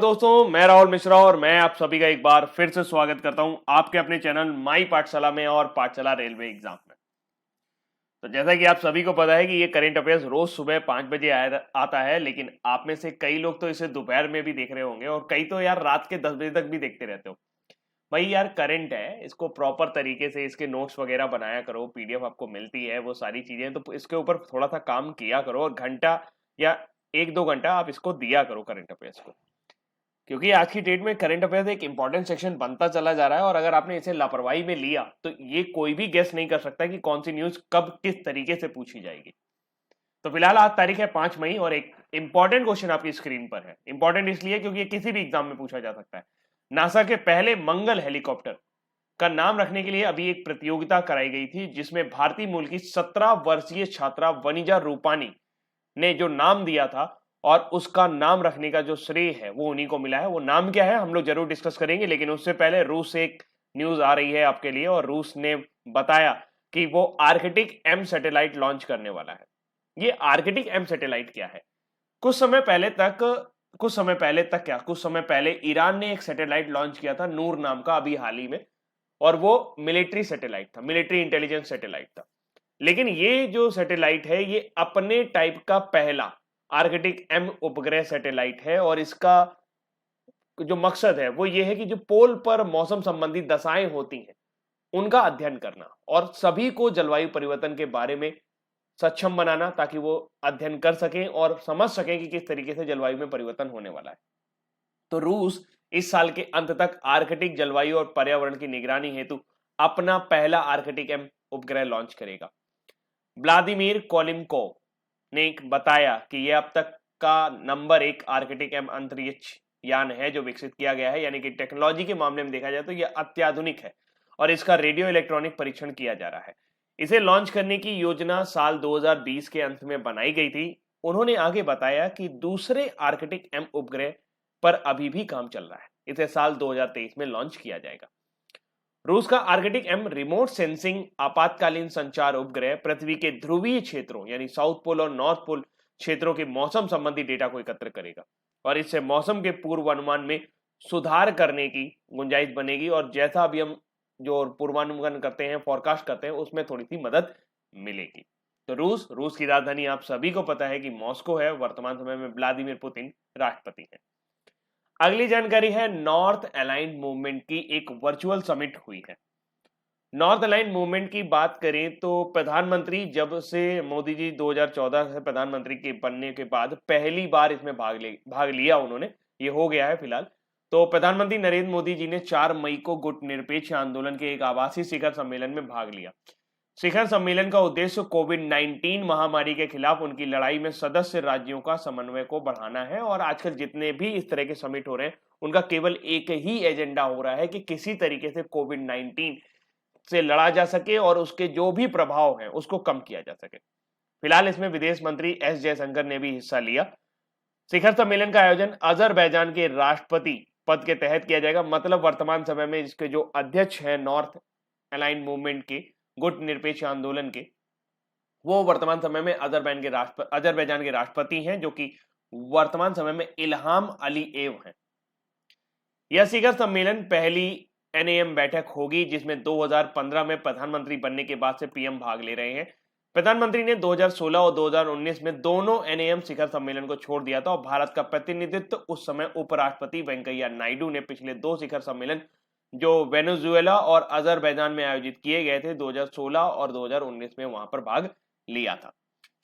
दोस्तों, मैं राहुल मिश्रा और मैं आप सभी का एक बार फिर से स्वागत करता हूं आपके अपने चैनल माई पाठशाला में और पाठशाला रेलवे एग्जाम में। तो जैसा कि आप सभी को पता है कि ये करंट अफेयर्स रोज सुबह 5 बजे आता है, लेकिन आप में से कई लोग तो इसे दोपहर में भी देख रहे होंगे और कई तो यार रात के 10 बजे तक भी देखते रहते हो। भाई यार, करंट है, इसको प्रॉपर तरीके से इसके नोट्स वगैरह बनाया करो, पीडीएफ आपको मिलती है, वो सारी चीजें तो इसके ऊपर थोड़ा सा काम किया करो और घंटा या 1-2 घंटा आप इसको दिया करो करंट अफेयर्स को। क्योंकि आज की डेट में करंट अफेयर्स एक इंपॉर्टेंट सेक्शन बनता चला जा रहा है और अगर आपने इसे लापरवाही में लिया तो ये कोई भी गेस नहीं कर सकता कि कौन सी न्यूज कब किस तरीके से पूछी जाएगी। तो फिलहाल आज तारीख है 5 मई और एक इंपॉर्टेंट क्वेश्चन आपकी स्क्रीन पर है। इंपॉर्टेंट इसलिए क्योंकि ये किसी भी एग्जाम में पूछा जा सकता है। नासा के पहले मंगल हेलीकॉप्टर का नाम रखने के लिए अभी एक प्रतियोगिता कराई गई थी, जिसमें भारतीय मूल की 17 वर्षीय छात्रा वनिजा रूपानी ने जो नाम दिया था और उसका नाम रखने का जो श्रेय है वो उन्हीं को मिला है। वो नाम क्या है हम लोग जरूर डिस्कस करेंगे, लेकिन उससे पहले रूस से एक न्यूज आ रही है आपके लिए और रूस ने बताया कि वो आर्कटिक एम सैटेलाइट लॉन्च करने वाला है। ये आर्कटिक एम सैटेलाइट क्या है? कुछ समय पहले ईरान ने एक सैटेलाइट लॉन्च किया था नूर नाम का, अभी हाल ही में, और वो मिलिट्री सैटेलाइट था, मिलिट्री इंटेलिजेंस सैटेलाइट था। लेकिन ये जो सैटेलाइट है ये अपने टाइप का पहला आर्कटिक एम उपग्रह सैटेलाइट है और इसका जो मकसद है वो ये है कि जो पोल पर मौसम संबंधी दशाएं होती हैं उनका अध्ययन करना और सभी को जलवायु परिवर्तन के बारे में सक्षम बनाना, ताकि वो अध्ययन कर सकें और समझ सकें कि किस तरीके से जलवायु में परिवर्तन होने वाला है। तो रूस इस साल के अंत तक आर्कटिक जलवायु और पर्यावरण की निगरानी हेतु अपना पहला आर्कटिक एम उपग्रह लॉन्च करेगा। व्लादिमीर कोलिमकोव ने बताया कि यह अब तक का नंबर 1 आर्कटिक एम अंतरिक्ष यान है जो विकसित किया गया है, यानी कि टेक्नोलॉजी के मामले में देखा जाए तो यह अत्याधुनिक है और इसका रेडियो इलेक्ट्रॉनिक परीक्षण किया जा रहा है। इसे लॉन्च करने की योजना साल 2020 के अंत में बनाई गई थी। उन्होंने आगे बताया कि दूसरे आर्कटिक एम उपग्रह पर अभी भी काम चल रहा है, इसे साल 2023 में लॉन्च किया जाएगा। रूस का आर्कटिक एम रिमोट सेंसिंग आपातकालीन संचार उपग्रह पृथ्वी के ध्रुवीय क्षेत्रों यानी साउथ पोल और नॉर्थ पोल क्षेत्रों के मौसम संबंधी डेटा को एकत्र करेगा और इससे मौसम के पूर्वानुमान में सुधार करने की गुंजाइश बनेगी और जैसा अभी हम जो पूर्वानुमान करते हैं, फोरकास्ट करते हैं, उसमें थोड़ी सी मदद मिलेगी। तो रूस की राजधानी आप सभी को पता है कि मॉस्को है। वर्तमान समय में व्लादिमीर पुतिन राष्ट्रपति है। अगली जानकारी है नॉर्थ अलाइंड मूवमेंट की एक वर्चुअल समिट हुई है। नॉर्थ अलाइंड मूवमेंट की बात करें तो प्रधानमंत्री जब से मोदी जी 2014 से प्रधानमंत्री के बनने के बाद पहली बार इसमें भाग लिया उन्होंने, ये हो गया है फिलहाल। तो प्रधानमंत्री नरेंद्र मोदी जी ने 4 मई को गुटनिरपेक्ष आंदोलन के एक आभासी शिखर सम्मेलन में भाग लिया। शिखर सम्मेलन का उद्देश्य कोविड-19 महामारी के खिलाफ उनकी लड़ाई में सदस्य राज्यों का समन्वय को बढ़ाना है और आजकल जितने भी इस तरह के समिट हो रहे हैं उनका केवल एक ही एजेंडा हो रहा है कि किसी तरीके से कोविड-19 से लड़ा जा सके और उसके जो भी प्रभाव हैं उसको कम किया जा सके। फिलहाल इसमें विदेश मंत्री एस जयशंकर ने भी हिस्सा लिया। शिखर सम्मेलन का आयोजन अजरबैजान के राष्ट्रपति पद के तहत किया जाएगा। मतलब वर्तमान समय में इसके जो अध्यक्ष हैं नॉर्थ अलाइंड मूवमेंट के, गुट निरपेक्ष आंदोलन के, वो वर्तमान समय में अजरबैजान के राष्ट्रपति हैं, जो कि वर्तमान समय में इल्हाम अलीएव हैं। यह शिखर सम्मेलन पहली एनएएम बैठक होगी जिसमें 2015 में प्रधानमंत्री बनने के बाद से पीएम भाग ले रहे हैं। प्रधानमंत्री ने 2016 और 2019 में दोनों एनएएम शिखर सम्मेलन को छोड़ दिया था और भारत का प्रतिनिधित्व उस समय उपराष्ट्रपति वेंकैया नायडू ने पिछले 2 शिखर सम्मेलन जो वेनेजुएला और अजरबैजान में आयोजित किए गए थे 2016 और 2019 में वहां पर भाग लिया था।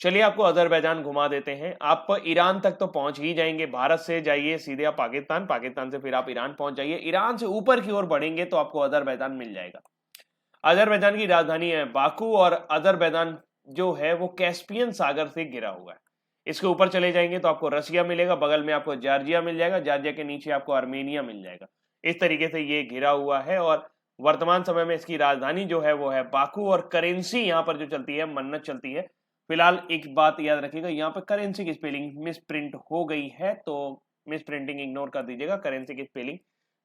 चलिए आपको अजरबैजान घुमा देते हैं। आप ईरान तक तो पहुंच ही जाएंगे, भारत से जाइए सीधे आप पाकिस्तान, पाकिस्तान से फिर आप ईरान पहुंच जाइए, ईरान से ऊपर की ओर बढ़ेंगे तो आपको अजरबैजान मिल जाएगा। अजरबैजान की राजधानी है बाकू और अजरबैजान जो है वो कैस्पियन सागर से घिरा हुआ है। इसके ऊपर चले जाएंगे तो आपको रशिया मिलेगा, बगल में आपको जॉर्जिया मिल जाएगा, जॉर्जिया के नीचे आपको आर्मेनिया मिल जाएगा। इस तरीके से ये घिरा हुआ है और वर्तमान समय में इसकी राजधानी जो है वो है बाकू और करेंसी यहाँ पर जो चलती है मन्नत चलती है। फिलहाल एक बात याद रखिएगा, यहाँ पर करेंसी की स्पेलिंग मिस प्रिंट हो गई है तो मिस प्रिंटिंग इग्नोर कर दीजिएगा, करेंसी की स्पेलिंग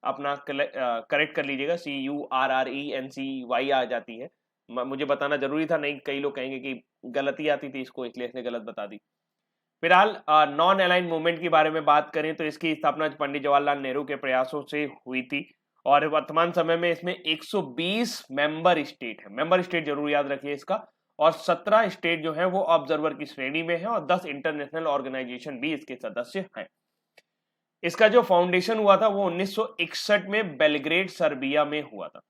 अपना करेक्ट कर लीजिएगा, CURRENCY आ जाती है। मुझे बताना जरूरी था, नहीं कई लोग कहेंगे कि गलती आती थी इसको इसलिए इसने गलत बता दी। फिलहाल नॉन अलाइन मूवमेंट के बारे में बात करें तो इसकी स्थापना पंडित जवाहरलाल नेहरू के प्रयासों से हुई थी और वर्तमान समय में इसमें 120 मेंबर स्टेट है, मेंबर स्टेट जरूर याद रखिए इसका, और 17 स्टेट जो है वो ऑब्जर्वर की श्रेणी में है और 10 इंटरनेशनल ऑर्गेनाइजेशन भी इसके सदस्य हैं। इसका जो फाउंडेशन हुआ था वो 1961 में बेलग्रेड सर्बिया में हुआ था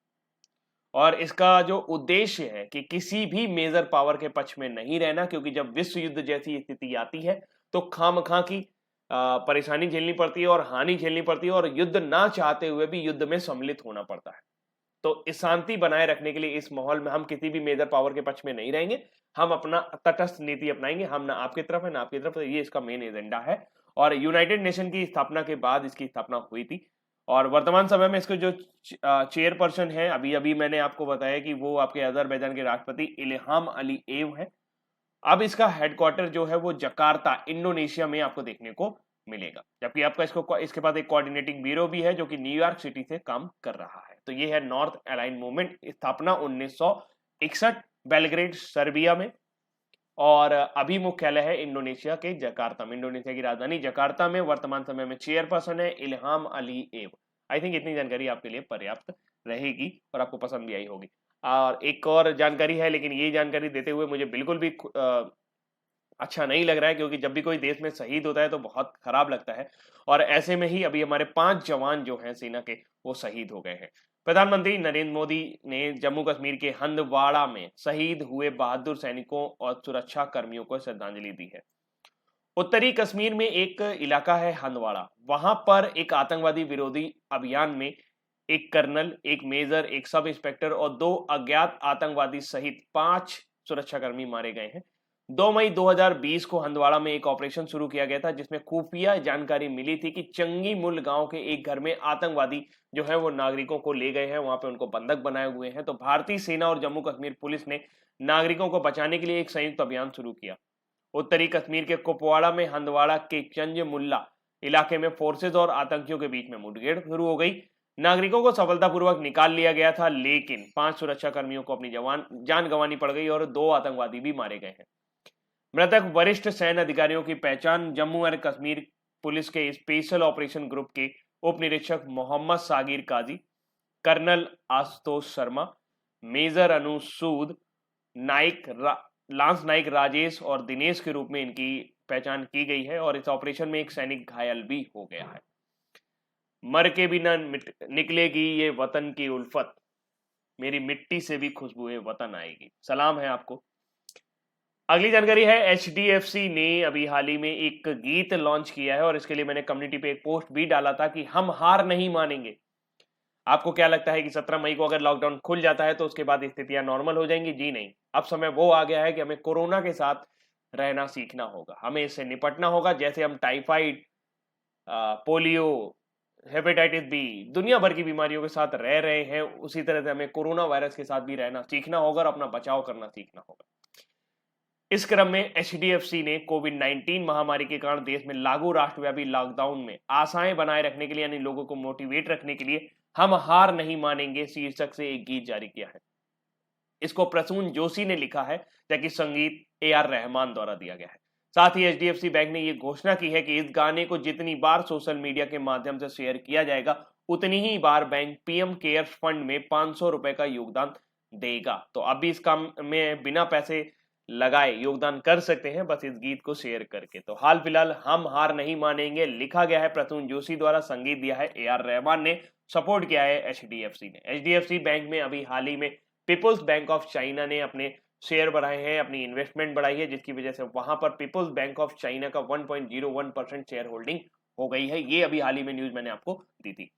और इसका जो उद्देश्य है कि किसी भी मेजर पावर के पक्ष में नहीं रहना, क्योंकि जब विश्व युद्ध जैसी स्थिति आती है तो खामखा की परेशानी झेलनी पड़ती है और हानि झेलनी पड़ती है और युद्ध ना चाहते हुए भी युद्ध में सम्मिलित होना पड़ता है। तो इस शांति बनाए रखने के लिए इस माहौल में हम किसी भी मेजर पावर के पक्ष में नहीं रहेंगे, हम अपना तटस्थ नीति अपनाएंगे, हम ना आपकी तरफ है ना आपकी तरफ, ये इसका मेन एजेंडा है। और यूनाइटेड नेशन की स्थापना के बाद इसकी स्थापना हुई थी और वर्तमान समय में इसके जो चेयरपर्सन है, अभी अभी मैंने आपको बताया कि वो आपके अजरबैजान के राष्ट्रपति इल्हाम अलीएव है। अब इसका हेडक्वार्टर जो है वो जकार्ता इंडोनेशिया में आपको देखने को मिलेगा, जबकि आपका इसके पास एक कोऑर्डिनेटिंग ब्यूरो भी है जो कि न्यूयॉर्क सिटी से काम कर रहा है। तो ये है नॉर्थ अलाइन मूवमेंट, स्थापना 1961 बेलग्रेड सर्बिया में और अभी मुख्यालय है इंडोनेशिया के जकार्ता में, इंडोनेशिया की राजधानी जकार्ता में। वर्तमान समय में चेयरपर्सन है इल्हाम अलीएव। आई थिंक इतनी जानकारी आपके लिए पर्याप्त रहेगी और आपको पसंद भी आई होगी। और एक और जानकारी है, लेकिन ये जानकारी देते हुए मुझे बिल्कुल भी अच्छा नहीं लग रहा है, क्योंकि जब भी कोई देश में शहीद होता है तो बहुत खराब लगता है और ऐसे में ही अभी हमारे 5 जवान जो हैं सेना के वो शहीद हो गए हैं। प्रधानमंत्री नरेंद्र मोदी ने जम्मू कश्मीर के हंदवाड़ा में शहीद हुए बहादुर सैनिकों और सुरक्षा कर्मियों को श्रद्धांजलि दी है। उत्तरी कश्मीर में एक इलाका है हंदवाड़ा, वहां पर एक आतंकवादी विरोधी अभियान में एक कर्नल, एक मेजर, एक सब इंस्पेक्टर और 2 अज्ञात आतंकवादी सहित 5 सुरक्षाकर्मी मारे गए हैं। 2 मई 2020 को हंदवाड़ा में एक ऑपरेशन शुरू किया गया था जिसमें खुफिया जानकारी मिली थी कि चंगी मुल गांव के एक घर में आतंकवादी जो है वो नागरिकों को ले गए हैं, वहां पे उनको बंधक बनाए हुए हैं। तो भारतीय सेना और जम्मू कश्मीर पुलिस ने नागरिकों को बचाने के लिए एक संयुक्त अभियान शुरू किया। उत्तरी कश्मीर के कुपवाड़ा में हंदवाड़ा के चंज मुल्ला इलाके में फोर्सेज और आतंकियों के बीच में मुठभेड़ शुरू हो गई। नागरिकों को सफलतापूर्वक निकाल लिया गया था, लेकिन 5 सुरक्षा कर्मियों को अपनी जान गंवानी पड़ गई और 2 आतंकवादी भी मारे गए हैं। मृतक वरिष्ठ सैन्य अधिकारियों की पहचान जम्मू एंड कश्मीर पुलिस के स्पेशल ऑपरेशन ग्रुप के उप निरीक्षक मोहम्मद सागिर काजी, कर्नल आशुतोष शर्मा, मेजर अनु सूद, लांस नाइक राजेश और दिनेश के रूप में इनकी पहचान की गई है और इस ऑपरेशन में एक सैनिक घायल भी हो गया है। मर के भी न निकलेगी ये वतन की उल्फत, मेरी मिट्टी से भी खुशबुए वतन आएगी। सलाम है आपको। अगली जानकारी है, एचडीएफसी ने अभी हाल ही में एक गीत लॉन्च किया है और इसके लिए मैंने कम्युनिटी पे एक पोस्ट भी डाला था कि हम हार नहीं मानेंगे। आपको क्या लगता है कि 17 मई को अगर लॉकडाउन खुल जाता है तो उसके बाद स्थितियां नॉर्मल हो जाएंगी? जी नहीं, अब समय वो आ गया है कि हमें कोरोना के साथ रहना सीखना होगा, हमें इससे निपटना होगा। जैसे हम टाइफाइड, पोलियो, हेपेटाइटिस बी, दुनिया भर की बीमारियों के साथ रह रहे हैं, उसी तरह से हमें कोरोना वायरस के साथ भी रहना सीखना होगा और अपना बचाव करना सीखना होगा। इस क्रम में एचडीएफसी ने कोविड-19 महामारी के कारण देश में लागू राष्ट्रव्यापी लॉकडाउन में आशाएं बनाए रखने के लिए, यानी लोगों को मोटिवेट रखने के लिए हम हार नहीं मानेंगे शीर्षक से एक गीत जारी किया है। इसको प्रसून जोशी ने लिखा है जबकि संगीत ए.आर. रहमान द्वारा दिया गया है। साथ ही एचडीएफसी बैंक ने यह घोषणा की है कि इस गाने को जितनी बार सोशल मीडिया के माध्यम से शेयर किया जाएगा उतनी ही बार बैंक पीएम केयर्स फंड में 500 रुपए का योगदान देगा। तो अब भी इस काम में बिना पैसे लगाए योगदान कर सकते हैं, बस इस गीत को शेयर करके। तो हाल फिलहाल हम हार नहीं मानेंगे लिखा गया है प्रसून जोशी द्वारा, संगीत दिया है ए.आर. रहमान ने, सपोर्ट किया है एचडीएफसी ने। एचडीएफसी बैंक में अभी हाल ही में पीपुल्स बैंक ऑफ चाइना ने अपने शेयर बढ़ाए हैं, अपनी इन्वेस्टमेंट बढ़ाई है, जिसकी वजह से वहां पर पीपुल्स बैंक ऑफ चाइना का 1.01% शेयर होल्डिंग हो गई है। ये अभी हाल ही में न्यूज मैंने आपको दी थी।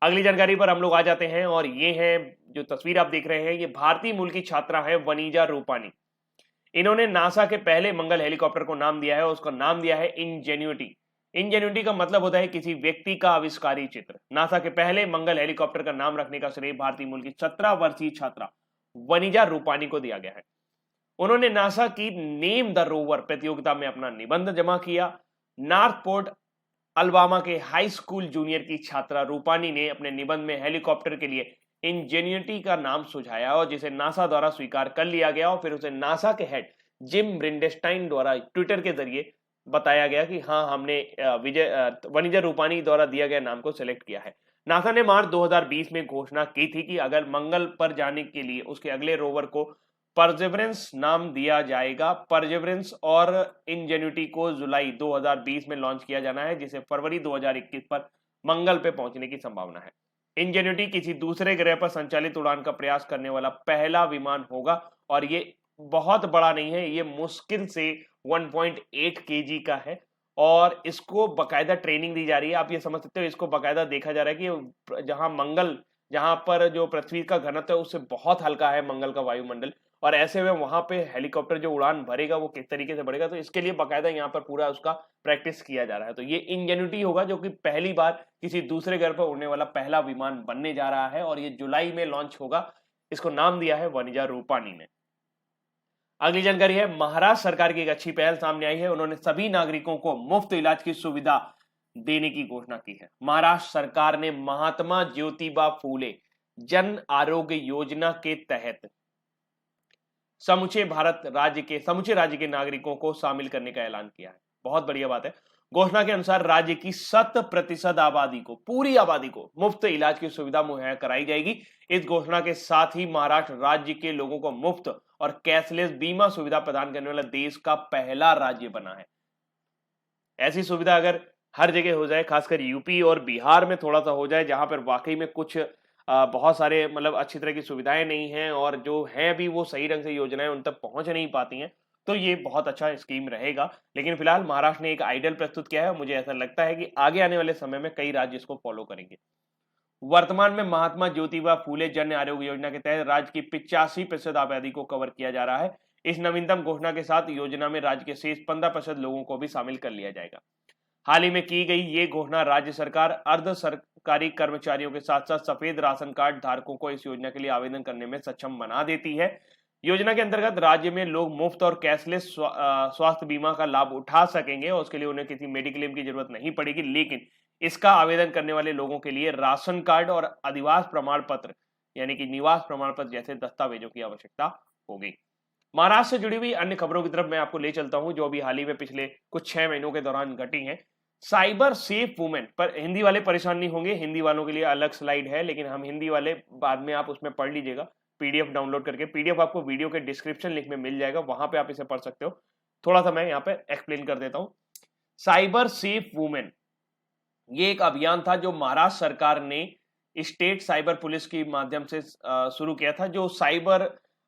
अगली जानकारी पर हम लोग आ जाते हैं और ये है जो तस्वीर आप देख रहे हैं, ये भारतीय मूल की छात्रा है वनीजा रूपानी। इन्होंने नासा के पहले मंगल हेलीकॉप्टर को नाम दिया है, उसका नाम दिया है इंजेन्युटी। इंजेन्युटी का मतलब होता है किसी व्यक्ति का आविष्कारी चित्र। नासा के पहले मंगल हेलीकॉप्टर का नाम रखने का श्रेय भारतीय मूल की 17 वर्षीय छात्रा वनीजा रूपानी को दिया गया है। उन्होंने नासा की नेम द रोवर प्रतियोगिता में अपना निबंध जमा किया। नॉर्थ पोर्ट अलबामा के हाई स्कूल जूनियर की छात्रा रूपानी ने अपने निबंध में हेलीकॉप्टर के लिए इंजेन्युटी का नाम सुझाया और जिसे नासा द्वारा स्वीकार कर लिया गया और फिर उसे नासा के हेड जिम ब्रिंडेस्टाइन द्वारा ट्विटर के जरिए बताया गया कि हाँ हमने वनिजा रूपानी द्वारा दिया गया नाम को सिलेक्ट किया है। नासा ने मार्च 2020 में घोषणा की थी कि अगर मंगल पर जाने के लिए उसके अगले रोवर को परसेवरेंस नाम दिया जाएगा। परसेवरेंस और इंजेन्युटी को जुलाई 2020 में लॉन्च किया जाना है, जिसे फरवरी 2021 पर मंगल पे पहुंचने की संभावना है। इंजेन्युटी किसी दूसरे ग्रह पर संचालित उड़ान का प्रयास करने वाला पहला विमान होगा और ये बहुत बड़ा नहीं है, ये मुश्किल से 1.8 केजी का है और इसको बकायदा ट्रेनिंग दी जा रही है। आप ये समझ सकते हो, इसको बकायदा देखा जा रहा है कि जहां पर जो पृथ्वी का घनत्व है उससे बहुत हल्का है मंगल का वायुमंडल, और ऐसे में वहां पे हेलीकॉप्टर जो उड़ान भरेगा वो किस तरीके से बढ़ेगा, तो इसके लिए बकायदा यहाँ पर पूरा उसका प्रैक्टिस किया जा रहा है। तो ये इंजेन्युटी होगा जो कि पहली बार किसी दूसरे ग्रह पर उड़ने वाला पहला विमान बनने जा रहा है और ये जुलाई में लॉन्च होगा। इसको नाम दिया है वनिजा रूपानी ने। अगली जानकारी है, महाराष्ट्र सरकार की एक अच्छी पहल सामने आई है। उन्होंने सभी नागरिकों को मुफ्त इलाज की सुविधा देने की घोषणा की है। महाराष्ट्र सरकार ने महात्मा ज्योतिबा फूले जन आरोग्य योजना के तहत समूचे राज्य के नागरिकों को शामिल करने का ऐलान किया है। बहुत बढ़िया बात है। घोषणा के अनुसार राज्य की 100% आबादी को, पूरी आबादी को मुफ्त इलाज की सुविधा मुहैया कराई जाएगी। इस घोषणा के साथ ही महाराष्ट्र राज्य के लोगों को मुफ्त और कैशलेस बीमा सुविधा प्रदान करने वाला देश का पहला राज्य बना है। ऐसी सुविधा अगर हर जगह हो जाए, खासकर यूपी और बिहार में थोड़ा सा हो जाए, जहां पर वाकई में कुछ बहुत सारे मतलब अच्छी तरह की सुविधाएं नहीं हैं और जो है भी वो सही ढंग से योजनाएं उन तक पहुंच नहीं पाती हैं, तो ये बहुत अच्छा स्कीम रहेगा। लेकिन फिलहाल महाराष्ट्र ने एक आइडियल प्रस्तुत किया है। मुझे ऐसा लगता है कि आगे आने वाले समय में कई राज्य इसको फॉलो करेंगे। वर्तमान में महात्मा ज्योतिबा फूले जन आरोग्य योजना के तहत राज्य की 85% आबादी को कवर किया जा रहा है। इस नवीनतम घोषणा के साथ योजना में राज्य के शेष 15% लोगों को भी शामिल कर लिया जाएगा। हाल ही में की गई ये घोषणा राज्य सरकार, अर्ध सरकारी कर्मचारियों के साथ साथ सफेद राशन कार्ड धारकों को इस योजना के लिए आवेदन करने में सक्षम बना देती है। योजना के अंतर्गत राज्य में लोग मुफ्त और कैशलेस स्वास्थ्य बीमा का लाभ उठा सकेंगे और उसके लिए उन्हें किसी मेडिक्लेम की जरूरत नहीं पड़ेगी। लेकिन इसका आवेदन करने वाले लोगों के लिए राशन कार्ड और अधिवास प्रमाण पत्र यानी कि निवास प्रमाण पत्र जैसे दस्तावेजों की आवश्यकता होगी। महाराष्ट्र से जुड़ी हुई अन्य खबरों की तरफ मैं आपको ले चलता हूं, जो अभी हाल ही में पिछले कुछ 6 महीनों के दौरान घटी हैं। साइबर सेफ वुमेन पर हिंदी वाले परेशान नहीं होंगे, हिंदी वालों के लिए अलग स्लाइड है, लेकिन हम हिंदी वाले बाद में आप उसमें पढ़ लीजिएगा पीडीएफ डाउनलोड करके। पीडीएफ आपको वीडियो के डिस्क्रिप्शन लिंक में मिल जाएगा, वहां पे आप इसे पढ़ सकते हो। थोड़ा सा मैं यहाँ पे एक्सप्लेन कर देता हूं। साइबर सेफ वुमेन ये एक अभियान था जो महाराष्ट्र सरकार ने स्टेट साइबर पुलिस के माध्यम से शुरू किया था। जो साइबर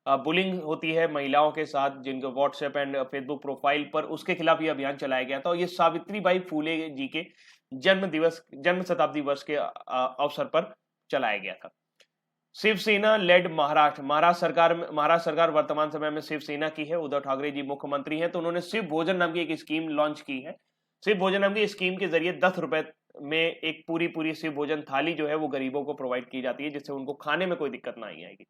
बुलिंग होती है महिलाओं के साथ जिनके व्हाट्सएप एंड फेसबुक प्रोफाइल पर, उसके खिलाफ ये अभियान चलाया गया था और ये सावित्रीबाई फूले जी के जन्म शताब्दी वर्ष के अवसर पर चलाया गया था। शिवसेना लेड महाराष्ट्र सरकार वर्तमान समय में शिवसेना की है। उद्धव ठाकरे जी मुख्यमंत्री हैं, तो उन्होंने शिव भोजन नाम की एक स्कीम लॉन्च की है। शिव भोजन नाम की स्कीम के जरिए 10 रुपए में एक पूरी शिव भोजन थाली जो है वो गरीबों को प्रोवाइड की जाती है, जिससे उनको खाने में कोई दिक्कत नहीं आएगी।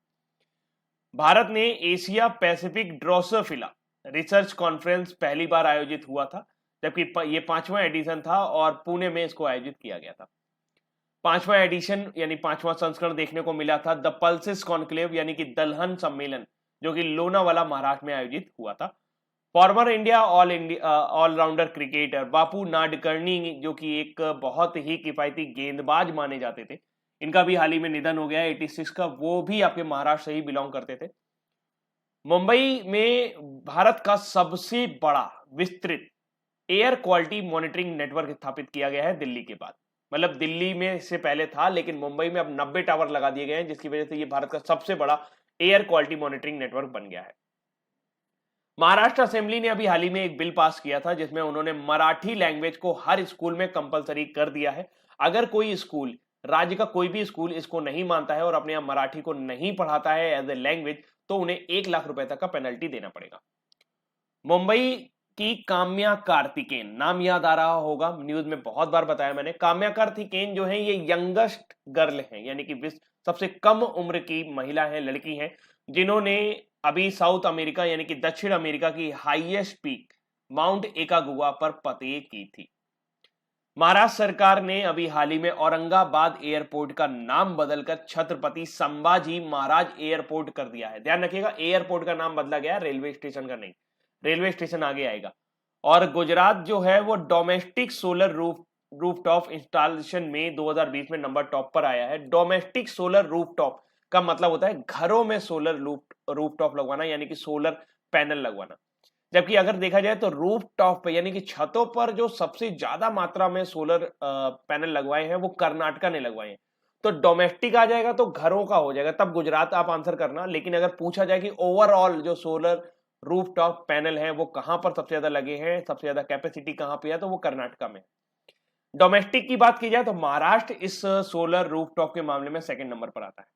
भारत ने Asia Pacific Drosophila research conference पहली बार आयोजित हुआ था, जबकि ये 5वां एडिशन था और पुणे में इसको आयोजित किया गया था। 5वां एडिशन यानी 5वां संस्करण देखने को मिला था द पल्सिस कॉन्क्लेव यानी कि दलहन सम्मेलन, जो कि लोनावाला महाराष्ट्र में आयोजित हुआ था। Farmer India allrounder cricketer Bapu Nadkarni, जो कि एक बहुत ही किफायती गेंदबाज माने जाते थे, इनका भी हाल ही में निधन हो गया है 86 का। वो भी आपके महाराष्ट्र से ही बिलोंग करते थे। मुंबई में भारत का सबसे बड़ा विस्तृत एयर क्वालिटी मॉनिटरिंग नेटवर्क स्थापित किया गया है दिल्ली के बाद। मतलब दिल्ली में इससे पहले था, लेकिन मुंबई में अब 90 टावर लगा दिए गए हैं, जिसकी वजह से ये भारत का सबसे बड़ा एयर क्वालिटी मॉनिटरिंग नेटवर्क बन गया है। महाराष्ट्र असेंबली ने अभी हाल ही में एक बिल पास किया था जिसमें उन्होंने मराठी लैंग्वेज को हर स्कूल में कंपलसरी कर दिया है। अगर कोई स्कूल, राज्य का कोई भी स्कूल इसको नहीं मानता है और अपने यहाँ मराठी को नहीं पढ़ाता है एज ए लैंग्वेज, तो उन्हें 1 लाख रुपए तक का पेनल्टी देना पड़ेगा। मुंबई की काम्या कार्तिकेन, नाम याद आ रहा होगा, न्यूज में बहुत बार बताया मैंने। काम्या कार्तिकेन जो है ये यंगेस्ट गर्ल है, यानी कि सबसे कम उम्र की महिला है, लड़की है, जिन्होंने अभी साउथ अमेरिका यानी कि दक्षिण अमेरिका की हाईएस्ट पीक माउंट एकागुआ पर फतेह की थी। महाराष्ट्र सरकार ने अभी हाल ही में औरंगाबाद एयरपोर्ट का नाम बदलकर छत्रपति संभाजी महाराज एयरपोर्ट कर दिया है। ध्यान रखिएगा, एयरपोर्ट का नाम बदला गया, रेलवे स्टेशन का नहीं। रेलवे स्टेशन आगे आएगा। और गुजरात जो है वो डोमेस्टिक सोलर रूफटॉप इंस्टॉलेशन में 2020 में नंबर टॉप पर आया है। डोमेस्टिक सोलर रूफटॉप का मतलब होता है घरों में सोलर रूफटॉप लगवाना, यानी कि सोलर पैनल लगवाना। जबकि अगर देखा जाए तो रूफ टॉप पे यानी कि छतों पर जो सबसे ज्यादा मात्रा में सोलर पैनल लगवाए हैं वो कर्नाटका ने लगवाए हैं। तो डोमेस्टिक आ जाएगा तो घरों का हो जाएगा, तब गुजरात आप आंसर करना। लेकिन अगर पूछा जाए कि ओवरऑल जो सोलर रूफ टॉप पैनल है वो कहां पर सबसे ज्यादा लगे हैं, सबसे ज्यादा कैपेसिटी कहां पे है, तो वो कर्नाटका में। डोमेस्टिक की बात की जाए तो महाराष्ट्र इस सोलर रूफटॉप के मामले में सेकंड नंबर पर आता है।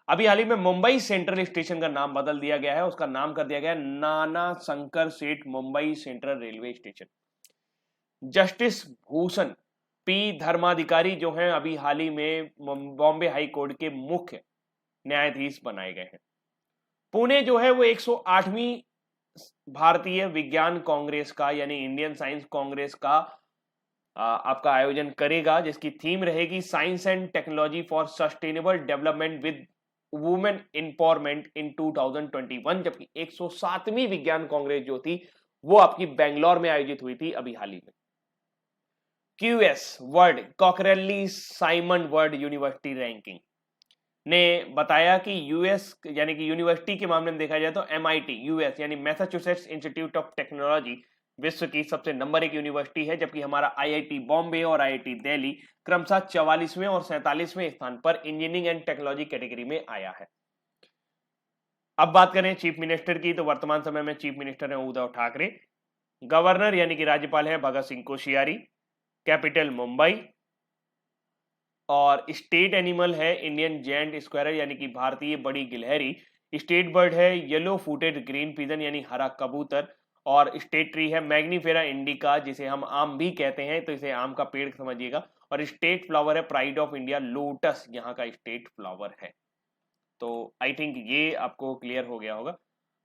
अभी हाल ही में मुंबई सेंट्रल स्टेशन का नाम बदल दिया गया है, उसका नाम कर दिया गया है नाना शंकर सेठ Mumbai central railway station. Justice Bhushan P Dharmadhikari जो हैं अभी हाल ही में बॉम्बे हाई कोर्ट के मुख्य न्यायाधीश बनाए गए हैं। पुणे जो है वो 108वीं भारतीय विज्ञान कांग्रेस का यानी इंडियन साइंस कांग्रेस का आपका आयोजन करेगा, जिसकी थीम रहेगी science and technology for sustainable development with women empowerment इन 2021। जबकि 107वीं विज्ञान कांग्रेस जो थी वो आपकी बेंगलोर में आयोजित हुई थी अभी हाल ही में। QS world Quacquarelli Symonds world university ranking ने बताया कि यूएस यानी कि यूनिवर्सिटी के मामले में देखा जाए तो एमआईटी यूएस यानी मैसाचुसेट्स इंस्टीट्यूट ऑफ टेक्नोलॉजी विश्व की सबसे नंबर 1 यूनिवर्सिटी है। जबकि हमारा आईआईटी बॉम्बे और आईआईटी दिल्ली क्रमशः 44वें और 47वें स्थान पर इंजीनियरिंग एंड टेक्नोलॉजी कैटेगरी में आया है। अब बात करें चीफ मिनिस्टर की, तो वर्तमान समय में चीफ मिनिस्टर है उद्धव ठाकरे। गवर्नर यानी कि राज्यपाल है भगत सिंह कोश्यारी। कैपिटल मुंबई। और स्टेट एनिमल है इंडियन जेंट स्क्वायरर यानी कि भारतीय बड़ी गिलहरी। स्टेट बर्ड है येलो फूटेड ग्रीन पिजन यानी हरा कबूतर। और स्टेट ट्री है मैग्नीफेरा इंडिका जिसे हम आम भी कहते हैं, तो इसे आम का पेड़ समझिएगा। और स्टेट फ्लावर है प्राइड ऑफ इंडिया लोटस, यहाँ का स्टेट फ्लावर है। तो आई थिंक ये आपको क्लियर हो गया होगा।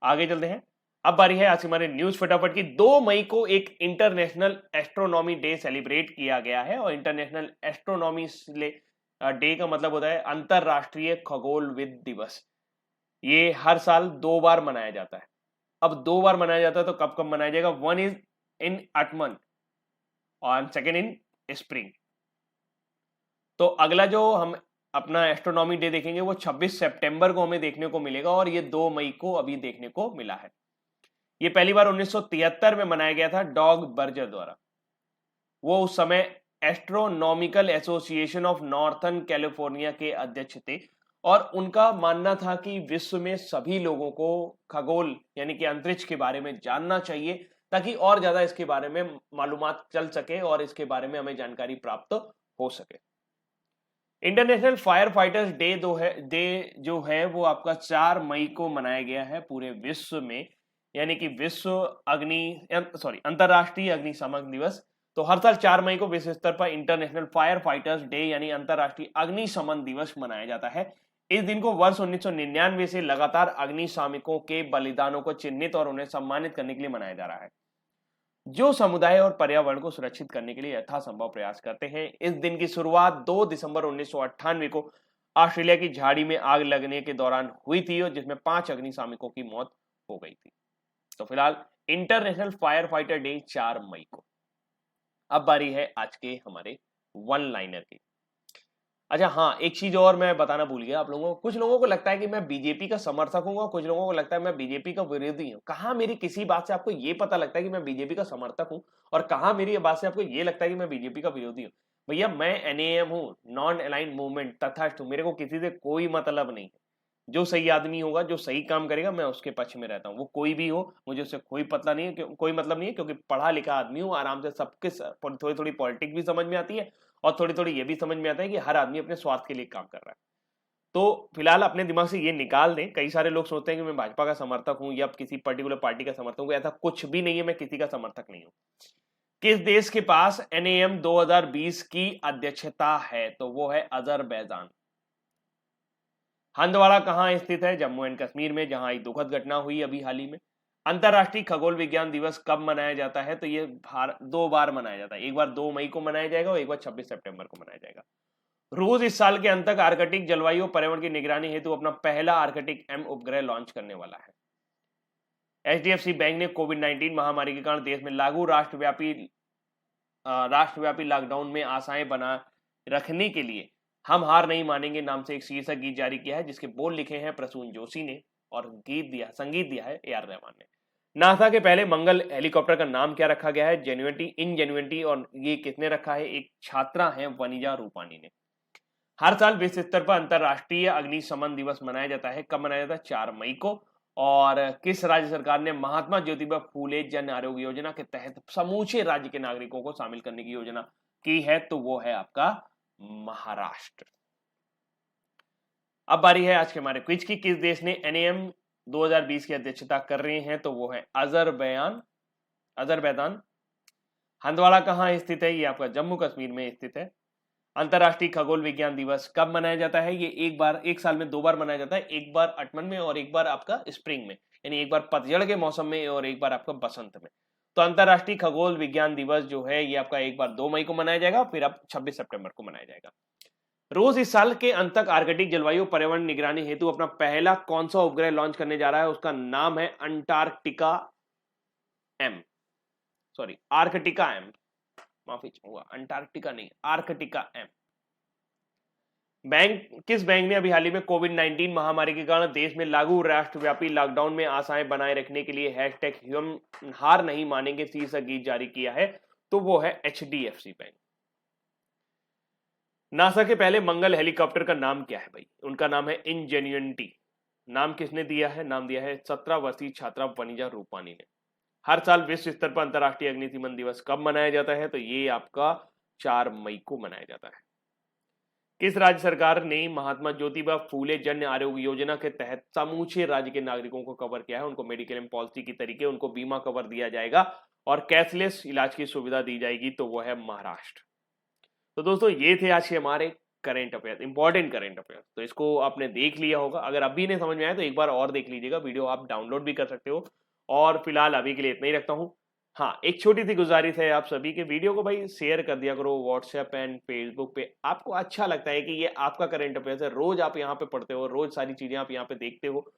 आगे चलते हैं। अब बारी है आज हमारे न्यूज फटाफट की। 2 मई को एक इंटरनेशनल एस्ट्रोनॉमी डे सेलिब्रेट किया गया है। और इंटरनेशनल एस्ट्रोनॉमी डे का मतलब होता है अंतरराष्ट्रीय खगोलविद दिवस। ये हर साल 2 बार मनाया जाता है। अब 2 बार मनाया जाता है तो कब कब मनाया जाएगा? वन इज इन अटमन और सेकेंड इन स्प्रिंग। तो अगला जो हम अपना एस्ट्रोनॉमी डे देखेंगे वो 26 सितंबर को हमें देखने को मिलेगा और ये 2 मई को अभी देखने को मिला है। ये पहली बार 1973 में मनाया गया था डॉग बर्जर द्वारा। वो उस समय astronomical association of northern California के अध्यक्ष थे और उनका मानना था कि विश्व में सभी लोगों को खगोल यानी कि अंतरिक्ष के बारे में जानना चाहिए ताकि और ज्यादा इसके बारे में मालूमात चल सके और इसके बारे में हमें जानकारी प्राप्त हो सके। इंटरनेशनल फायर फाइटर्स डे जो है वो आपका 4 मई को मनाया गया है पूरे विश्व में, यानी कि अंतरराष्ट्रीय अग्निशमन दिवस। तो हर साल 4 मई को विश्व स्तर पर इंटरनेशनल फायर फाइटर्स डे यानी अंतरराष्ट्रीय अग्निशमन दिवस मनाया जाता है। इस दिन को वर्ष 1999 से लगातार अग्निशामकों के बलिदानों को चिन्हित और उन्हें सम्मानित करने के लिए मनाया जा रहा है, जो समुदाय और पर्यावरण को सुरक्षित करने के लिए यथासंभव प्रयास करते हैं। इस दिन की शुरुआत 2 दिसंबर 1998 को ऑस्ट्रेलिया की झाड़ी में आग लगने के दौरान हुई थी और जिसमें 5 अग्निशामकों की मौत हो गई थी। तो फिलहाल इंटरनेशनल फायर फाइटर डे 4 मई को। अब बारी है आज के हमारे वन लाइनर की। अच्छा हाँ, एक चीज और मैं बताना भूल गया आप लोगों को। कुछ लोगों को लगता है कि मैं बीजेपी का समर्थक हूँ और कुछ लोगों को लगता है मैं बीजेपी का विरोधी हूँ। कहाँ मेरी किसी बात से आपको ये पता लगता है कि मैं बीजेपी का समर्थक हूँ और कहाँ मेरी बात से आपको ये लगता है कि मैं बीजेपी का विरोधी हूँ? भैया मैं एनएएम हूँ, नॉन अलाइंड मूवमेंट तथास्तु। मेरे को किसी से कोई मतलब नहीं है। जो सही आदमी होगा, जो सही काम करेगा, मैं उसके पक्ष में रहता हूँ। वो कोई भी हो, मुझे उससे कोई पता नहीं है, कोई मतलब नहीं है, क्योंकि पढ़ा लिखा आदमी हूँ। आराम से सबके थोड़ी थोड़ी पॉलिटिक्स भी समझ में आती है और थोड़ी थोड़ी ये भी समझ में आता है कि हर आदमी अपने स्वार्थ के लिए काम कर रहा है। तो फिलहाल अपने दिमाग से ये निकाल दें। कई सारे लोग सोचते हैं कि मैं भाजपा का समर्थक हूं या किसी पर्टिकुलर पार्टी का समर्थक हूं। ऐसा कुछ भी नहीं है, मैं किसी का समर्थक नहीं हूं। किस देश के पास एनएएम 2020 की अध्यक्षता है? तो वो है अजरबैजान। हंदवाड़ा कहां स्थित है? जम्मू एंड कश्मीर में, जहां एक दुखद घटना हुई अभी हाल ही में। अंतरराष्ट्रीय खगोल विज्ञान दिवस कब मनाया जाता है? तो ये 2 बार मनाया जाता है। एक बार 2 मई को मनाया जाएगा और एक बार 26 सितंबर को मनाया जाएगा। रूस इस साल के अंत तक आर्कटिक जलवायु और पर्यावरण की निगरानी हेतु अपना पहला आर्कटिक एम उपग्रह लॉन्च करने वाला है। एचडीएफसी बैंक ने कोविड-19 महामारी के कारण देश में लागू राष्ट्रव्यापी लॉकडाउन में आशाएं बना रखने के लिए हम हार नहीं मानेंगे नाम से एक शीर्षक गीत जारी किया है, जिसके बोल लिखे हैं प्रसून जोशी ने और संगीत दिया है ए आर रहमान ने। नासा के पहले मंगल हेलीकॉप्टर का नाम क्या रखा गया है? इनजेन्युइटी। और ये किसने रखा है? एक छात्रा है वनिजा रूपानी ने। हर साल विश्व स्तर पर अंतरराष्ट्रीय अग्निशमन दिवस मनाया जाता है। कब मनाया जाता है? 4 मई को। और किस राज्य सरकार ने महात्मा ज्योतिबा फूले जन आरोग्य योजना के तहत समूचे राज्य के नागरिकों को शामिल करने की योजना की है? तो वो है आपका महाराष्ट्र। अब बारी है आज के हमारे क्विज की। किस देश ने NAM 2020 की अध्यक्षता कर रहे हैं? तो वो है अजरबैजान। हंदवाड़ा कहाँ स्थित है? ये आपका जम्मू कश्मीर में स्थित है। अंतरराष्ट्रीय खगोल विज्ञान दिवस कब मनाया जाता है? ये एक साल में 2 बार मनाया जाता है, एक बार अटमन में और एक बार आपका स्प्रिंग में, यानी एक बार पतझड़ के मौसम में और एक बार आपका बसंत में। तो अंतरराष्ट्रीय खगोल विज्ञान दिवस जो है ये आपका एक बार 2 मई को मनाया जाएगा, फिर अब 26 सितंबर को मनाया जाएगा। रूस इस साल के अंत तक आर्कटिक जलवायु पर्यावरण निगरानी हेतु अपना पहला कौन सा उपग्रह लॉन्च करने जा रहा है? उसका नाम है आर्कटिका एम। माफी हुआ, अंटार्कटिका नहीं, आर्कटिका एम। किस बैंक ने अभी हाल ही में कोविड-19 महामारी के कारण देश में लागू राष्ट्रव्यापी लॉकडाउन में आशाएं बनाए रखने के लिए #हम हार नहीं मानेंगे शीर्षक गीत जारी किया है? तो वो है HDFC बैंक। नासा के पहले मंगल हेलीकॉप्टर का नाम क्या है भाई? उनका नाम है इनजेन्युइटी। नाम किसने दिया है? नाम दिया है 17 वर्षीय छात्रा वनिजा रूपानी ने। हर साल विश्व स्तर पर अंतरराष्ट्रीय अग्निशमन दिवस कब मनाया जाता है? तो ये आपका 4 मई को मनाया जाता है। किस राज्य सरकार ने महात्मा ज्योतिबा फूले जन आरोग्य योजना के तहत समूचे राज्य के नागरिकों को कवर किया है? उनको मेडिक्लेम पॉलिसी की तरीके उनको बीमा कवर दिया जाएगा और कैशलेस इलाज की सुविधा दी जाएगी, तो वो है महाराष्ट्र। तो दोस्तों ये थे आज के हमारे current affair, important current affair. तो इसको आपने देख लिया होगा, अगर अभी नहीं समझ में आया तो एक बार और देख लीजिएगा, वीडियो आप डाउनलोड भी कर सकते हो। और फिलहाल अभी के लिए इतना ही रखता हूँ। हाँ, एक छोटी सी गुजारिश है आप सभी के, वीडियो को भाई शेयर कर दिया करो व्हाट्सएप एंड फेसबुक पे। आपको अच्छा लगता है कि ये आपका करंट अफेयर है, रोज आप यहाँ पे पढ़ते हो, रोज सारी चीजें आप यहाँ पे देखते हो,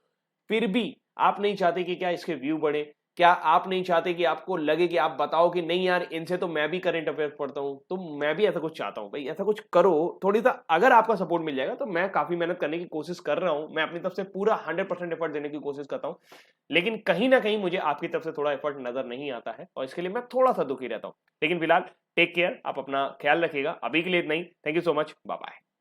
फिर भी आप नहीं चाहते कि क्या इसके व्यू बढ़े? क्या आप नहीं चाहते कि आपको लगे कि आप बताओ कि नहीं यार इनसे तो मैं भी करंट अफेयर पढ़ता हूं, तो मैं भी ऐसा कुछ चाहता हूं भाई, ऐसा कुछ करो थोड़ी सा। अगर आपका सपोर्ट मिल जाएगा तो मैं काफी मेहनत करने की कोशिश कर रहा हूं, मैं अपनी तरफ से पूरा 100% एफर्ट देने की कोशिश करता हूं, लेकिन कहीं ना कहीं मुझे आपकी तरफ से थोड़ा एफर्ट नजर नहीं आता है और इसके लिए मैं थोड़ा सा दुखी रहता हूं। लेकिन फिलहाल टेक केयर, आप अपना ख्याल रखिएगा। अभी के लिए इतना ही। Thank you so much, bye bye.